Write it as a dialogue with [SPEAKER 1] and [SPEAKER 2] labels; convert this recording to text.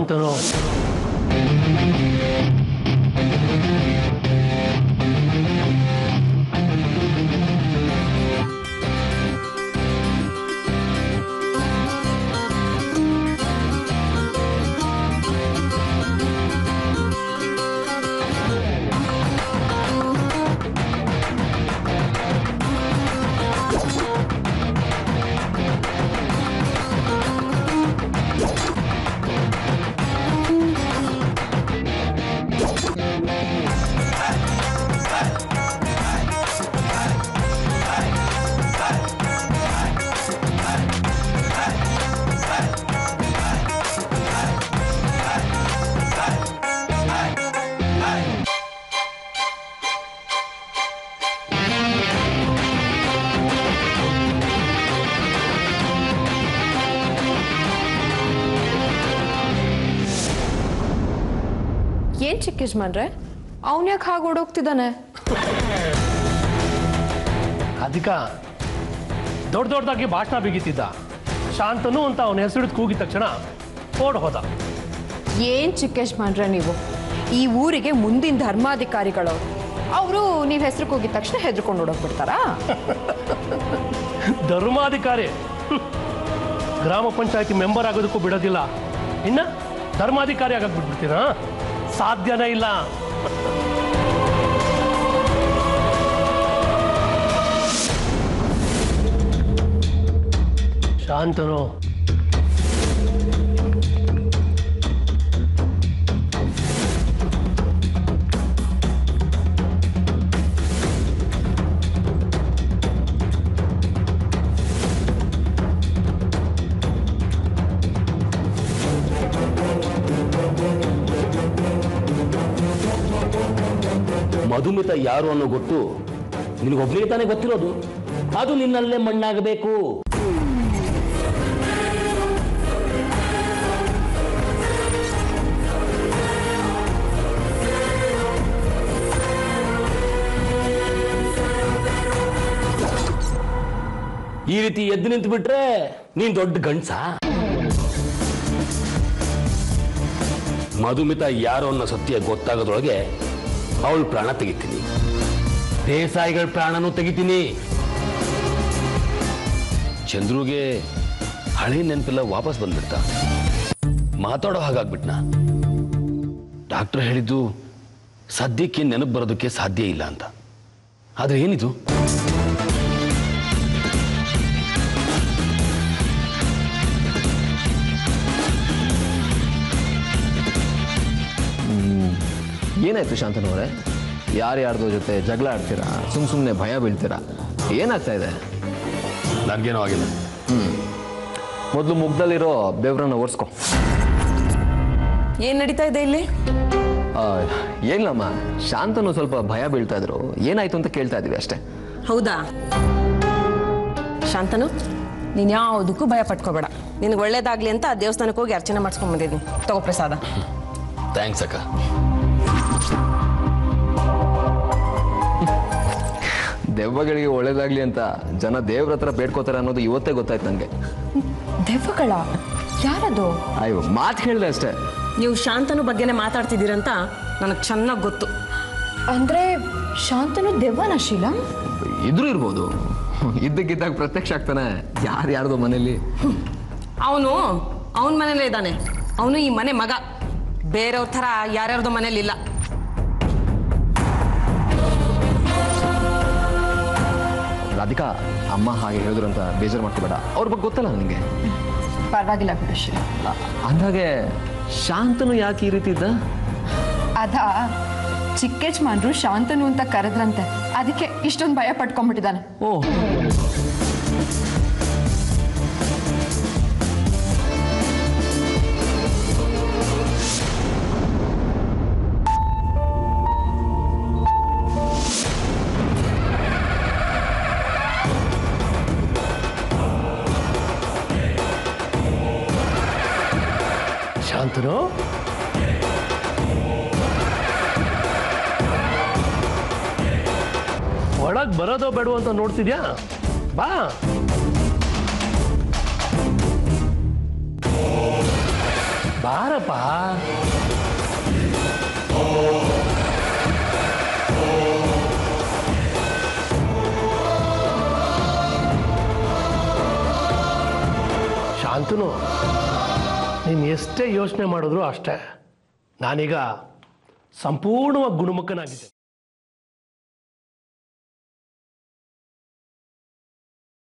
[SPEAKER 1] ಅಂತನೋ
[SPEAKER 2] ಏನ್ ಚಿಕ್ಕ ಯಜಮಾನ್ರೆ ಅವನ್ ಯಾಕೆ ಹಾಗೆ ಓಡೋಗ್ತಿದ್ದಾನೆ?
[SPEAKER 1] ಅದಕ್ಕೆ ದೊಡ್ಡದಾಗಿ ಭಾಷಣ ಬಿಗಿತಿದ್ದ. ಶಾಂತನು ಅಂತ ಅವನ ಹೆಸರು ಕೂಗಿದ ತಕ್ಷಣ ಓಡ್ ಹೋದ.
[SPEAKER 2] ಏನ್ ಚಿಕ್ಕ ಯಜಮಾನ್ರೆ ನೀವು? ಈ ಊರಿಗೆ ಮುಂದಿನ ಧರ್ಮಾಧಿಕಾರಿಗಳವ್ರು. ಅವರು ನೀವು ಹೆಸರು ಕೂಗಿದ ತಕ್ಷಣ ಹೆದರ್ಕೊಂಡು ಓಡೋಗ್ಬಿಡ್ತಾರಾ?
[SPEAKER 1] ಧರ್ಮಾಧಿಕಾರಿ ಗ್ರಾಮ ಪಂಚಾಯತಿ ಮೆಂಬರ್ ಆಗೋದಕ್ಕೂ ಬಿಡೋದಿಲ್ಲ, ಇನ್ನ ಧರ್ಮಾಧಿಕಾರಿ ಆಗಕ್ ಬಿಟ್ಬಿಡ್ತೀರಾ? ಸಾಧ್ಯನೇ ಇಲ್ಲ. ಶಾಂತನು
[SPEAKER 3] ಮಧುಮಿತ ಯಾರು ಅನ್ನೋ ಗೊತ್ತು ನಿನಗೊಬ್ಬನೇ ತಾನೇ ಗೊತ್ತಿರೋದು. ಅದು ನಿನ್ನಲ್ಲೇ ಮಣ್ಣಾಗಬೇಕು. ಈ ರೀತಿ ಎದ್ದು ನಿಂತು ಬಿಟ್ರೆ ನೀನ್ ದೊಡ್ಡ ಗಂಡ್ಸ. ಮಧುಮಿತ ಯಾರು ಅನ್ನೋ ಸತ್ಯ ಗೊತ್ತಾಗೋದ್ರೊಳಗೆ ಅವಳು ಪ್ರಾಣ ತೆಗಿತೀನಿ, ದೇಸಾಯಿಗಳ ಪ್ರಾಣನೂ ತೆಗಿತೀನಿ. ಚಂದ್ರುಗೆ ಹಳೆ ನೆನಪೆಲ್ಲ ವಾಪಸ್ ಬಂದ್ಬಿಡ್ತಾ, ಮಾತಾಡೋ ಹಾಗಾಗ್ಬಿಟ್ನಾ. ಡಾಕ್ಟರ್ ಹೇಳಿದ್ದು ಸದ್ಯಕ್ಕೆ ನೆನಪು ಬರೋದಕ್ಕೆ ಸಾಧ್ಯ ಇಲ್ಲ ಅಂತ. ಆದ್ರೆ ಏನಿದು?
[SPEAKER 4] ಏನಾಯ್ತು ಶಾಂತನವರೇ? ಯಾರ್ಯಾರ್ದೋ ಜೊತೆ ಜಗಳ ಆಡ್ತೀರಾ? ಸುಮ್ಮನೆ ಭಯ ಬೀಳ್ತೀರಾ? ಏನಾಗ್ತಾ ಇದೆ?
[SPEAKER 3] ನನಗೇನೋ ಆಗಿಲ್ಲ.
[SPEAKER 4] ಮೊದಲು ಮುಗ್ದಲ್ಲಿರೋ ಬೆವ್ರನ್ನ ಓಡಿಸ್ಕೊ.
[SPEAKER 2] ಏನ್ ನಡೀತಾ ಇದೆ ಇಲ್ಲಿ?
[SPEAKER 4] ಏನಿಲ್ಲಮ್ಮ, ಶಾಂತನು ಸ್ವಲ್ಪ ಭಯ ಬೀಳ್ತಾ ಇದ್ರು. ಏನಾಯ್ತು ಅಂತ ಕೇಳ್ತಾ ಇದೀವಿ ಅಷ್ಟೇ.
[SPEAKER 5] ಹೌದಾ? ಶಾಂತನು, ನೀನ್ ಯಾವುದಕ್ಕೂ ಭಯ ಪಟ್ಕೋಬೇಡ. ನಿನಗೆ ಒಳ್ಳೇದಾಗ್ಲಿ ಅಂತ ದೇವಸ್ಥಾನಕ್ಕೆ ಹೋಗಿ ಅರ್ಚನೆ ಮಾಡಿಸ್ಕೊಂಡ್ ಬಂದಿದ್ದೀನಿ. ತಗೋ ಪ್ರಸಾದ.
[SPEAKER 3] ಥ್ಯಾಂಕ್ಸ್ ಅಕ್ಕ.
[SPEAKER 4] ದೆವ್ವಗಳಿಗೆ ಒಳ್ಳೇದಾಗ್ಲಿ ಅಂತ ಜನ ದೇವ್ರ ಹತ್ರ ಬೇಡ್ಕೋತಾರೆ ಅನ್ನೋದು ಇವತ್ತೇ ಗೊತ್ತಾಯ್ತು ನನಗೆ.
[SPEAKER 2] ದೆವ್ವಗಳ? ಯಾರದು?
[SPEAKER 4] ಅಯ್ಯೋ, ಮಾತು ಹೇಳಿದೆ ಅಷ್ಟೇ.
[SPEAKER 5] ನೀವು ಶಾಂತನು ಬಗ್ಗೆನೇ ಮಾತಾಡ್ತಿದ್ದೀರಂತ ನನಗೆ ಚೆನ್ನಾಗಿ ಗೊತ್ತು.
[SPEAKER 2] ಅಂದ್ರೆ ಶಾಂತನು ದೆವ್ವನ ಶೀಲ?
[SPEAKER 4] ಇದ್ರೂ ಇರ್ಬೋದು. ಇದ್ದಕ್ಕಿದ್ದಾಗ ಪ್ರತ್ಯಕ್ಷ ಆಗ್ತಾನೆ ಯಾರ್ಯಾರ್ದೋ ಮನೇಲಿ.
[SPEAKER 5] ಅವನ ಮನೇಲೇ ಇದ್ದಾನೆ. ಅವನು ಈ ಮನೆ ಮಗ. ಬೇರೆಯವ್ರ ಥರ ಯಾರ್ಯಾರ್ದೋ ಮನೇಲಿ ಇಲ್ಲ.
[SPEAKER 4] ರಾಧಿಕಾ, ಅಮ್ಮ ಹಾಗೆ ಹೇಳಿದ್ರು ಅಂತ ಬೇಜಾರು ಮಾಡ್ಕೋಬೇಡ. ಅವ್ರ ಬಗ್ಗೆ ಗೊತ್ತಲ್ಲ ನನಗೆ.
[SPEAKER 2] ಪರವಾಗಿಲ್ಲ ಬಿಡು ಶೀಲ.
[SPEAKER 4] ಅಂದಾಗೆ ಶಾಂತನು ಯಾಕೆ ಈ ರೀತಿ ಇದ್ದ?
[SPEAKER 2] ಅದಾ ಚಿಕ್ಕ ಯಜಮಾನ್ರು ಶಾಂತನು ಅಂತ ಕರೆದ್ರಂತೆ, ಅದಕ್ಕೆ ಇಷ್ಟೊಂದು ಭಯ ಪಟ್ಕೊಂಡ್ಬಿಟ್ಟಿದ್ದಾನೆ.
[SPEAKER 4] ಓ,
[SPEAKER 1] ಶಾಂತನು ಒಳಗ್ ಬರೋದೋ ಬೇಡೋ ಅಂತ ನೋಡ್ತಿದ್ಯಾ? ಬಾ. ಬಾ. ಬಾರಪ್ಪ. ಶಾಂತನು, ನೀನು ಎಷ್ಟೇ ಯೋಚನೆ ಮಾಡಿದ್ರು ಅಷ್ಟೇ, ನಾನೀಗ ಸಂಪೂರ್ಣವಾಗಿ ಗುಣಮುಖನಾಗಿದ್ದೆ.